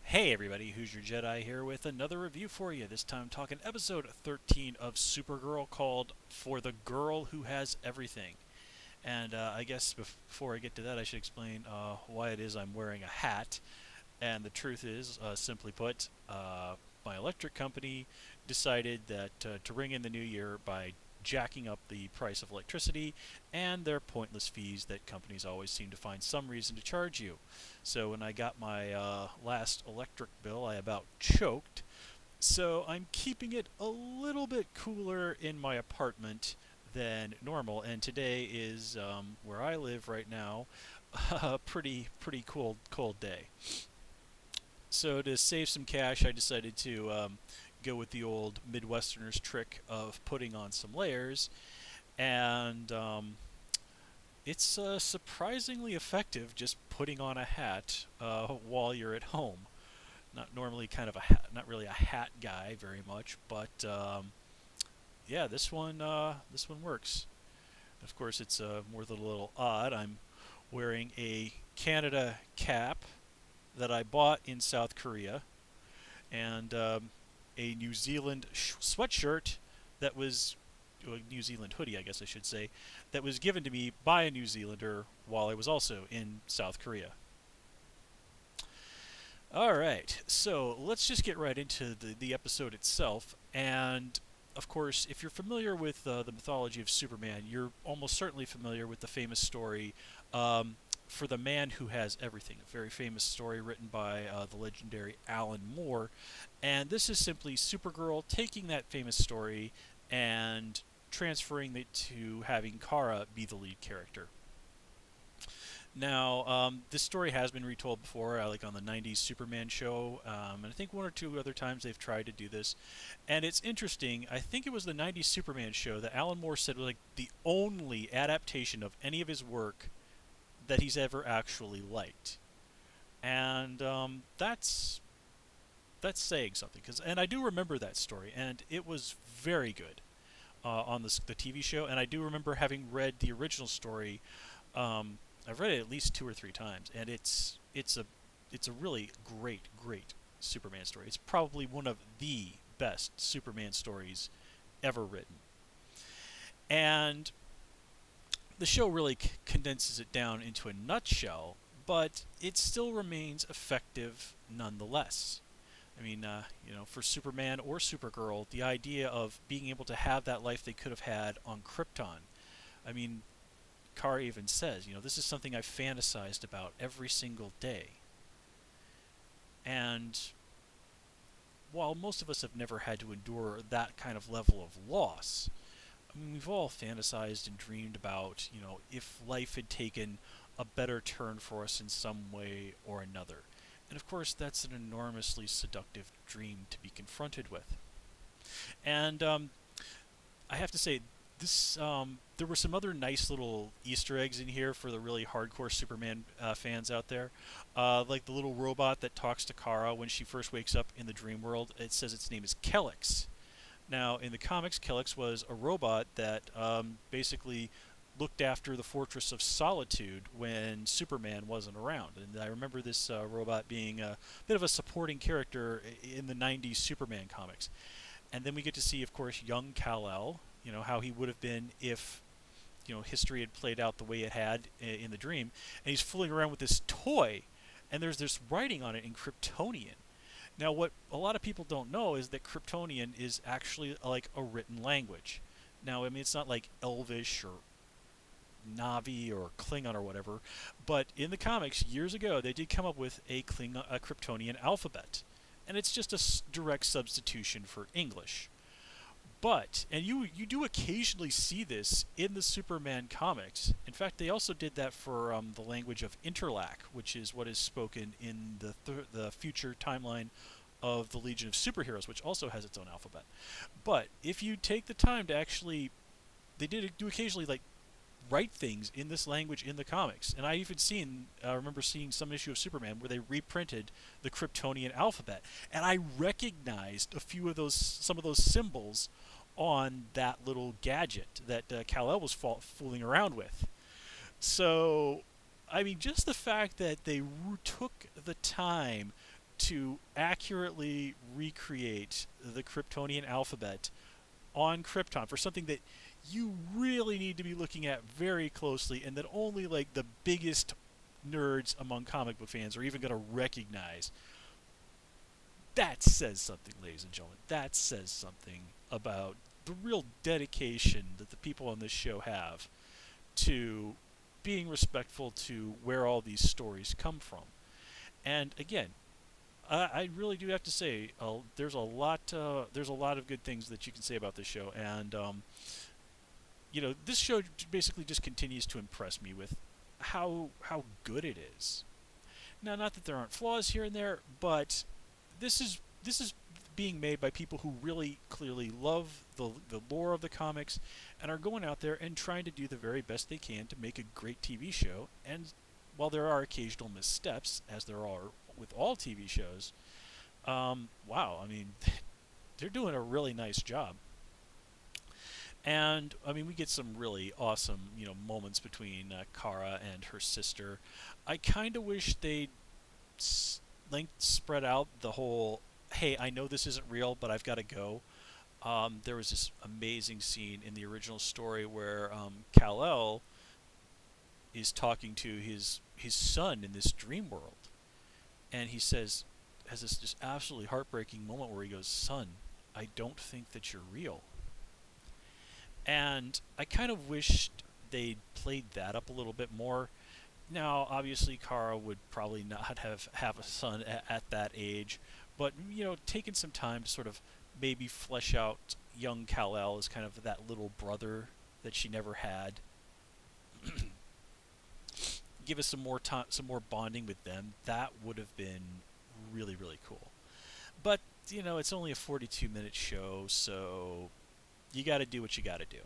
Hey everybody, Who's Your Jedi here with another review for you. This time talking episode 13 of Supergirl called For the Girl Who Has Everything. And I guess before I get to that, I should explain why it is I'm wearing a hat. And the truth is, simply put, my electric company decided that to ring in the new year by jacking up the price of electricity and their pointless fees that companies always seem to find some reason to charge you. So when I got my last electric bill, I about choked. So I'm keeping it a little bit cooler in my apartment than normal, and today is where I live right now a pretty cold day. So to save some cash, I decided to go with the old Midwesterners trick of putting on some layers, and it's surprisingly effective just putting on a hat while you're at home. Not normally kind of not really a hat guy very much, but yeah, this one works. Of course, it's more than a little odd. I'm wearing a Canada cap that I bought in South Korea, and a New Zealand sweatshirt that was a New Zealand hoodie, I guess I should say, that was given to me by a New Zealander while I was also in South Korea. All right, so let's just get right into the episode itself. And of course, if you're familiar with the mythology of Superman, you're almost certainly familiar with the famous story for the man who has everything. A very famous story written by the legendary Alan Moore. And this is simply Supergirl taking that famous story and transferring it to having Cara be the lead character. Now, this story has been retold before, like on the '90s Superman show, and I think one or two other times they've tried to do this. And it's interesting. I think it was the '90s Superman show that Alan Moore said was like the only adaptation of any of his work that he's ever actually liked, and that's saying something. And I do remember that story, and it was very good on the TV show. And I do remember having read the original story. I've read it at least two or three times, and it's a really great Superman story. It's probably one of the best Superman stories ever written, and the show really condenses it down into a nutshell, but it still remains effective nonetheless. I mean, for Superman or Supergirl, the idea of being able to have that life they could have had on Krypton. I mean, Cara even says, this is something I've fantasized about every single day. And while most of us have never had to endure that kind of level of loss, I mean, we've all fantasized and dreamed about, if life had taken a better turn for us in some way or another. And of course, that's an enormously seductive dream to be confronted with. And I have to say, this there were some other nice little Easter eggs in here for the really hardcore Superman fans out there, like the little robot that talks to Kara when she first wakes up in the dream world. It says its name is Kelix. Now, in the comics, Kelix was a robot that basically looked after the Fortress of Solitude when Superman wasn't around. And I remember this robot being a bit of a supporting character in the '90s Superman comics. And then we get to see, of course, young Kal-El, how he would have been if history had played out the way it had in the dream. And he's fooling around with this toy, and there's this writing on it in Kryptonian. Now, what a lot of people don't know is that Kryptonian is actually like a written language. Now, I mean, it's not like Elvish or Navi or Klingon or whatever, but in the comics years ago, they did come up with a Kryptonian alphabet, and it's just a direct substitution for English. But, and you do occasionally see this in the Superman comics. In fact, they also did that for the language of Interlac, which is what is spoken in the future timeline of the Legion of Superheroes, which also has its own alphabet. But if you take the time to actually, they do occasionally like write things in this language in the comics. And I even remember seeing some issue of Superman where they reprinted the Kryptonian alphabet, and I recognized some of those symbols on that little gadget that Kal-El was fooling around with. So, I mean, just the fact that they took the time to accurately recreate the Kryptonian alphabet on Krypton for something that you really need to be looking at very closely, and that only like the biggest nerds among comic book fans are even going to recognize. That says something, ladies and gentlemen. That says something about the real dedication that the people on this show have to being respectful to where all these stories come from. And again, I really do have to say, there's a lot of good things that you can say about this show, and this show basically just continues to impress me with how good it is. Now, not that there aren't flaws here and there, but this is being made by people who really clearly love the lore of the comics and are going out there and trying to do the very best they can to make a great TV show. And while there are occasional missteps, as there are with all TV shows, wow, I mean, they're doing a really nice job. And I mean, we get some really awesome, moments between Kara and her sister. I kind of wish they'd spread out the whole, hey, I know this isn't real, but I've got to go. There was this amazing scene in the original story where Kal-El is talking to his son in this dream world, and he says, has this just absolutely heartbreaking moment where he goes, "Son, I don't think that you're real." And I kind of wished they'd played that up a little bit more. Now, obviously, Kara would probably not have a son at that age, but taking some time to sort of maybe flesh out young Kal-El as kind of that little brother that she never had, give us some more time, some more bonding with them. That would have been really, really cool. But it's only a 42-minute show, so you got to do what you got to do.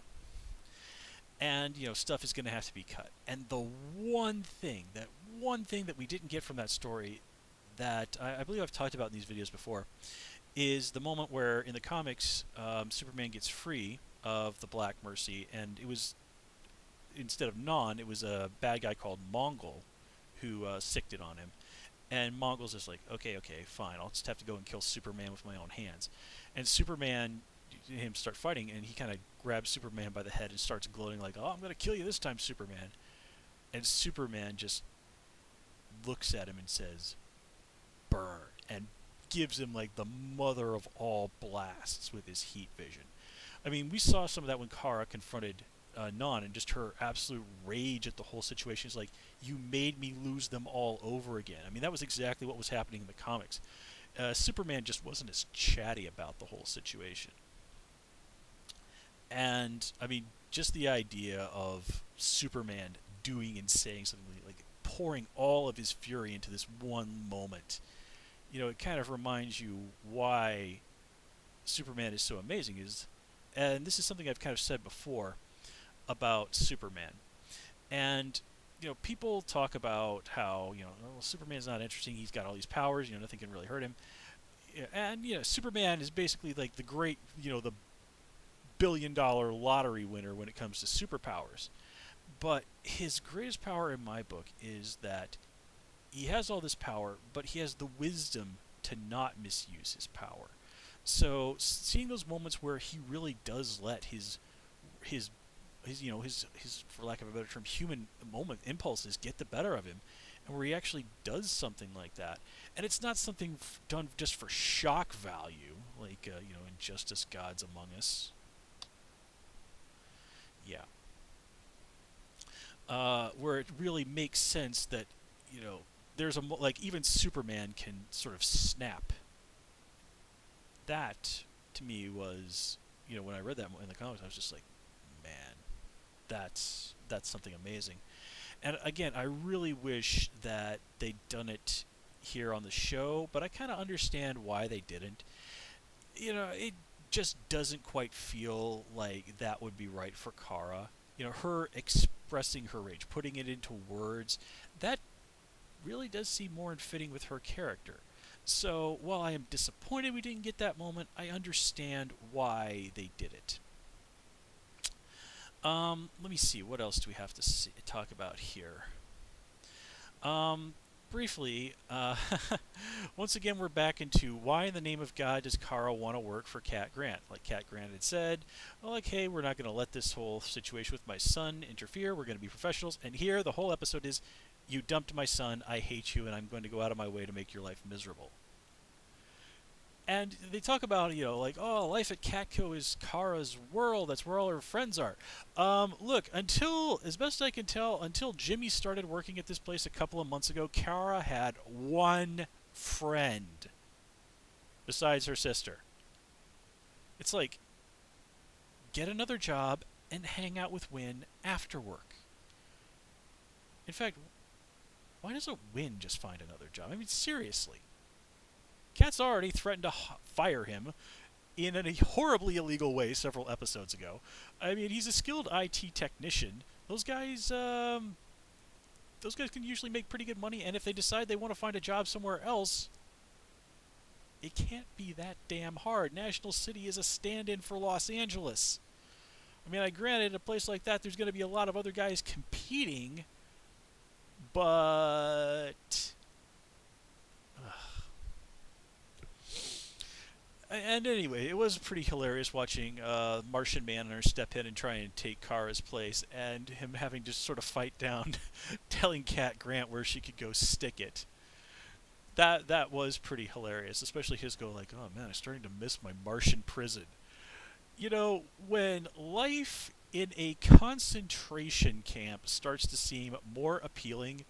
And stuff is going to have to be cut. And the one thing that we didn't get from that story, that I believe I've talked about in these videos before, is the moment where in the comics Superman gets free of the Black Mercy, and it was, instead of Non, it was a bad guy called Mongol who sicked it on him. And Mongol's just like, okay, fine, I'll just have to go and kill Superman with my own hands. And Superman and him start fighting, and he kind of grabs Superman by the head and starts gloating like, "Oh, I'm going to kill you this time, Superman." And Superman just looks at him and says, "Burn," and gives him like the mother of all blasts with his heat vision. I mean, we saw some of that when Kara confronted Non, and just her absolute rage at the whole situation is like, "You made me lose them all over again." I mean, that was exactly what was happening in the comics. Superman just wasn't as chatty about the whole situation. And, I mean, just the idea of Superman doing and saying something like pouring all of his fury into this one moment, it kind of reminds you why Superman is so amazing. And this is something I've kind of said before about Superman. And, people talk about how, well, Superman's not interesting, he's got all these powers, nothing can really hurt him. And, Superman is basically like the great, the billion-dollar lottery winner when it comes to superpowers. But his greatest power in my book is that he has all this power, but he has the wisdom to not misuse his power. So seeing those moments where he really does let his for lack of a better term, human impulses get the better of him, and where he actually does something like that, and it's not something done just for shock value, like in Justice Gods Among Us. Yeah. Where it really makes sense that there's like even Superman can sort of snap. That to me was when I read that in the comics, I was just like, man, that's something amazing. And again, I really wish that they'd done it here on the show, but I kind of understand why they didn't. It just doesn't quite feel like that would be right for Kara. Her expressing her rage, putting it into words, that really does seem more in fitting with her character. So while I am disappointed we didn't get that moment, I understand why they did it. Let me see, what else do we have to talk about here? briefly, once again, we're back into why in the name of God does Cara want to work for Cat Grant? Like Cat Grant had said, well, like, hey, we're not going to let this whole situation with my son interfere. We're going to be professionals. And here, the whole episode is, you dumped my son. I hate you, and I'm going to go out of my way to make your life miserable. And they talk about, like, oh, life at Catco is Kara's world. That's where all her friends are. Look, as best I can tell, until Jimmy started working at this place a couple of months ago, Kara had one friend besides her sister. It's like, get another job and hang out with Win after work. In fact, why doesn't Win just find another job? I mean, seriously. Kat's already threatened to fire him in a horribly illegal way several episodes ago. I mean, he's a skilled IT technician. Those guys can usually make pretty good money, and if they decide they want to find a job somewhere else, it can't be that damn hard. National City is a stand-in for Los Angeles. I mean, granted, a place like that, there's going to be a lot of other guys competing, but... And anyway, it was pretty hilarious watching Martian Manhunter step in and try and take Kara's place, and him having to sort of fight down telling Cat Grant where she could go stick it. That was pretty hilarious, especially his go like, oh man, I'm starting to miss my Martian prison. When life in a concentration camp starts to seem more appealing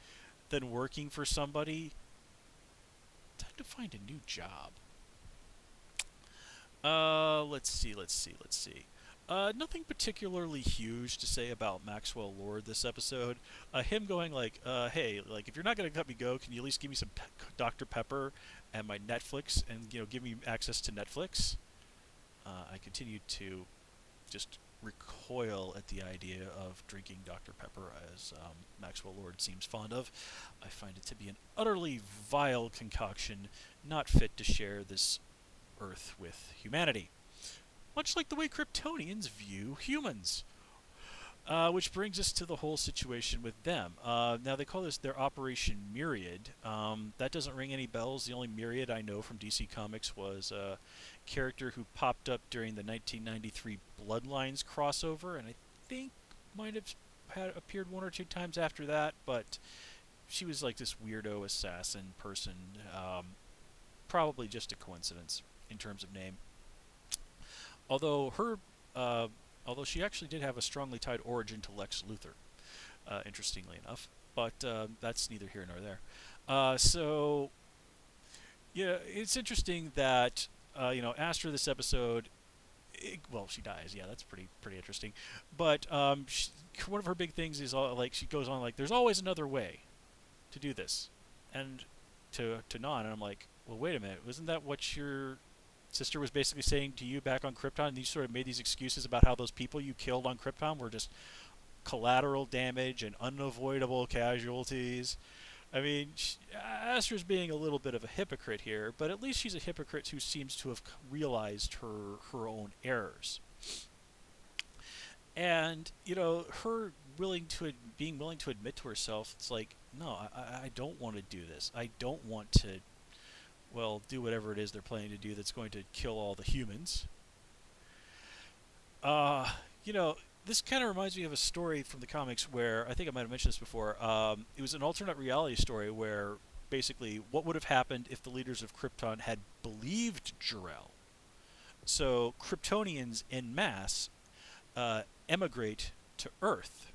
than working for somebody, time to find a new job. Let's see. Nothing particularly huge to say about Maxwell Lord this episode. Him going like, hey, like, if you're not going to let me go, can you at least give me some Dr. Pepper and my Netflix and, give me access to Netflix? I continue to just recoil at the idea of drinking Dr. Pepper, as Maxwell Lord seems fond of. I find it to be an utterly vile concoction, not fit to share this Earth with humanity. Much like the way Kryptonians view humans. Which brings us to the whole situation with them. Now, they call this their Operation Myriad. That doesn't ring any bells. The only Myriad I know from DC Comics was a character who popped up during the 1993 Bloodlines crossover, and I think might have appeared one or two times after that, but she was like this weirdo assassin person. Probably just a coincidence in terms of name. Although she actually did have a strongly tied origin to Lex Luthor, interestingly enough. But that's neither here nor there. So, yeah, it's interesting that, after this episode, she dies. Yeah, that's pretty interesting. But one of her big things is, she goes on, like, there's always another way to do this. And to Non, and I'm like, well, wait a minute, wasn't that what your sister was basically saying to you back on Krypton? And you sort of made these excuses about how those people you killed on Krypton were just collateral damage and unavoidable casualties. I mean, Astra's being a little bit of a hypocrite here, but at least she's a hypocrite who seems to have realized her own errors. And, her being willing to admit to herself, it's like, no, I don't want to do this. I don't want to, do whatever it is they're planning to do that's going to kill all the humans. This kind of reminds me of a story from the comics where, I think I might have mentioned this before, it was an alternate reality story where, basically, what would have happened if the leaders of Krypton had believed Jor-El? So, Kryptonians en masse emigrate to Earth.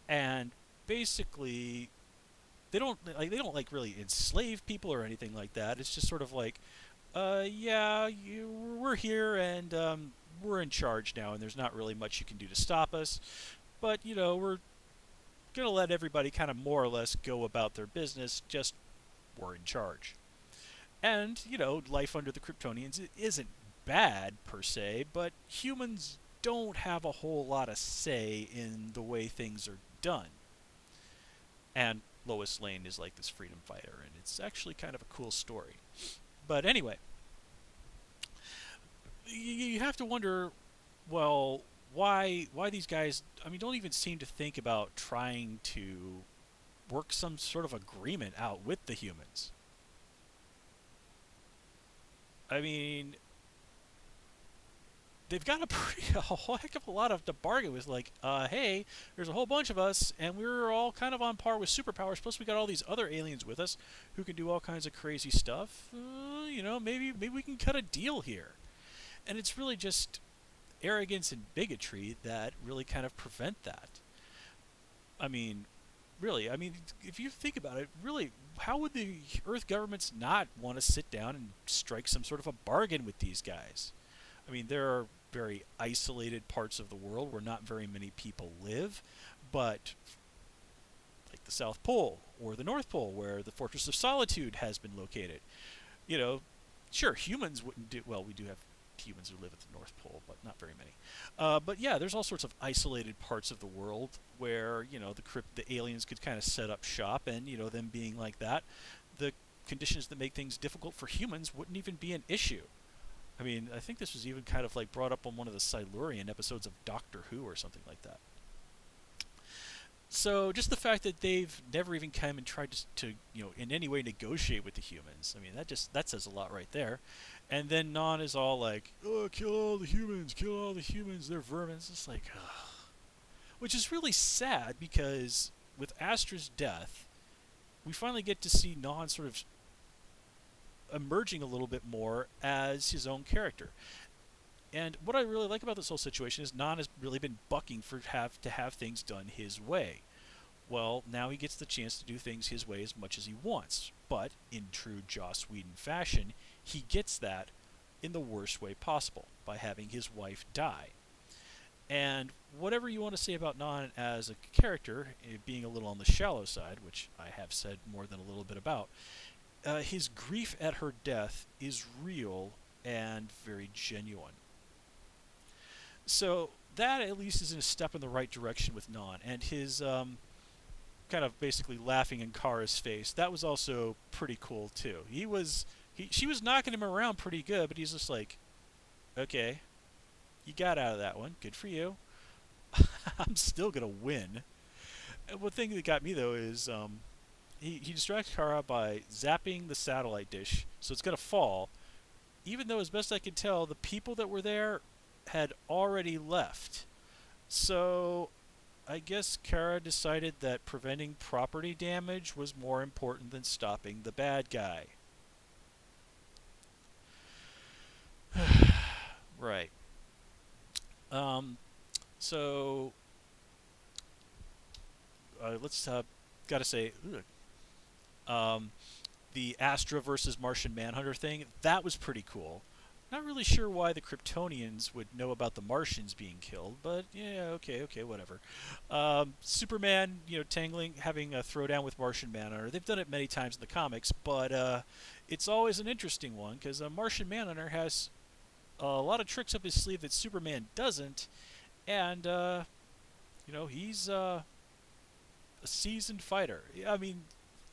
And basically, they don't really enslave people or anything like that. It's just sort of like, we're here and we're in charge now, and there's not really much you can do to stop us. But we're gonna let everybody kind of more or less go about their business. Just we're in charge. And life under the Kryptonians isn't bad per se, but humans don't have a whole lot of say in the way things are done. And Lois Lane is like this freedom fighter, and it's actually kind of a cool story. But anyway, you have to wonder, why these guys, don't even seem to think about trying to, work some sort of agreement out with the humans. I mean, they've got a whole heck of a lot of to bargain with. Like, hey, there's a whole bunch of us, and we're all kind of on par with superpowers. Plus, we got all these other aliens with us who can do all kinds of crazy stuff. Maybe we can cut a deal here. And it's really just arrogance and bigotry that really kind of prevent that. I mean, really, I mean, if you think about it, really, how would the Earth governments not want to sit down and strike some sort of a bargain with these guys? I mean, there are very isolated parts of the world where not very many people live, but like the South Pole or the North Pole, where the Fortress of Solitude has been located. You know, sure, humans wouldn't do well. We do have humans who live at the North Pole, but not very many. But yeah, there's all sorts of isolated parts of the world where the aliens could kind of set up shop, and them being like that, the conditions that make things difficult for humans wouldn't even be an issue. I mean, I think this was even kind of like brought up on one of the Silurian episodes of Doctor Who or something like that. So just the fact that they've never even come and tried to in any way negotiate with the humans. I mean, that says a lot right there. And then Non is all like, "Oh, kill all the humans, they're vermin." It's just like, ugh. Which is really sad because with Astra's death, we finally get to see Non sort of emerging a little bit more as his own character. And what I really like about this whole situation is Non has really been bucking for to have things done his way. Well, now he gets the chance to do things his way as much as he wants. But in true Joss Whedon fashion, he gets that in the worst way possible, by having his wife die. And whatever you want to say about Non as a character, being a little on the shallow side, which I have said more than a little bit about, his grief at her death is real and very genuine. So that at least is a step in the right direction with Non, and his kind of basically laughing in Kara's face. That was also pretty cool too. She was knocking him around pretty good, but he's just like, okay, you got out of that one. Good for you. I'm still gonna win. And one thing that got me though is he distracts Kara by zapping the satellite dish, so it's gonna fall. Even though, as best I can tell, the people that were there had already left. So I guess Kara decided that preventing property damage was more important than stopping the bad guy. Right. Um, so let's gotta say, the Astra versus Martian Manhunter thing, that was pretty cool. Not really sure why the Kryptonians would know about the Martians being killed, but yeah, okay, whatever. Superman, having a throwdown with Martian Manhunter. They've done it many times in the comics, but it's always an interesting one because Martian Manhunter has a lot of tricks up his sleeve that Superman doesn't, and he's a seasoned fighter. I mean,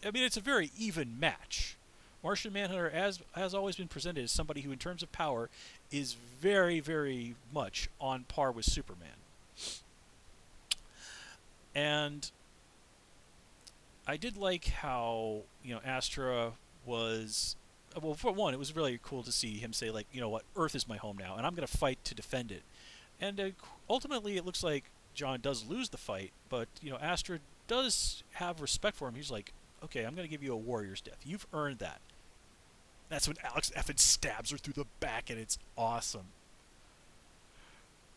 it's a very even match. Martian Manhunter has always been presented as somebody who, in terms of power, is very, very much on par with Superman. And I did like how Astra was. Well, for one, it was really cool to see him say, like, you know what, Earth is my home now, and I'm going to fight to defend it. And ultimately, it looks like John does lose the fight, but Astra does have respect for him. He's like, okay, I'm going to give you a warrior's death. You've earned that. That's when Alex effing stabs her through the back, and it's awesome.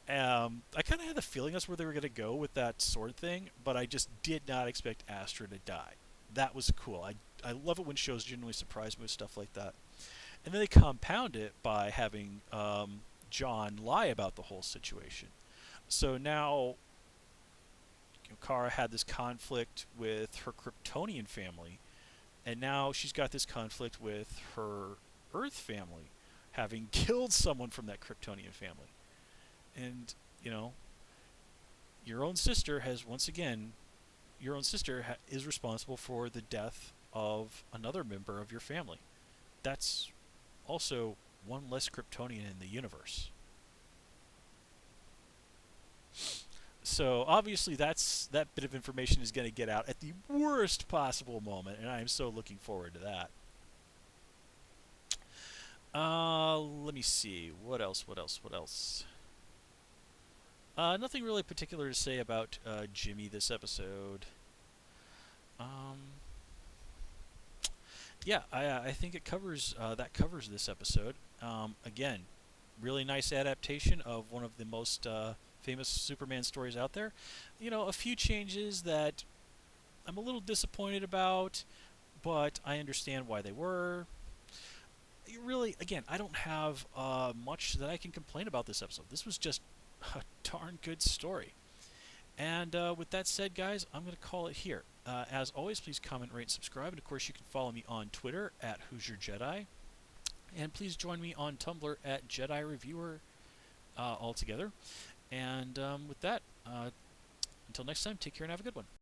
I kind of had the feeling that's where they were going to go with that sword thing, but I just did not expect Astra to die. That was cool. I love it when shows genuinely surprise me with stuff like that. And then they compound it by having John lie about the whole situation. So now Kara had this conflict with her Kryptonian family, and now she's got this conflict with her Earth family, having killed someone from that Kryptonian family. And, your own sister has, once again, is responsible for the death of another member of your family. That's also one less Kryptonian in the universe. So obviously that bit of information is going to get out at the worst possible moment, and I am so looking forward to that. Let me see. What else? What else? What else? Nothing really particular to say about Jimmy this episode. Um, yeah, I think it covers that covers this episode. Again, really nice adaptation of one of the most famous Superman stories out there. You know, a few changes that I'm a little disappointed about, but I understand why they were. Really, again, I don't have much that I can complain about this episode. This was just a darn good story. And with that said, guys, I'm going to call it here. As always, please comment, rate, and subscribe. And of course, you can follow me on Twitter at Hoosier Jedi. And please join me on Tumblr at Jedi Reviewer altogether. And with that, until next time, take care and have a good one.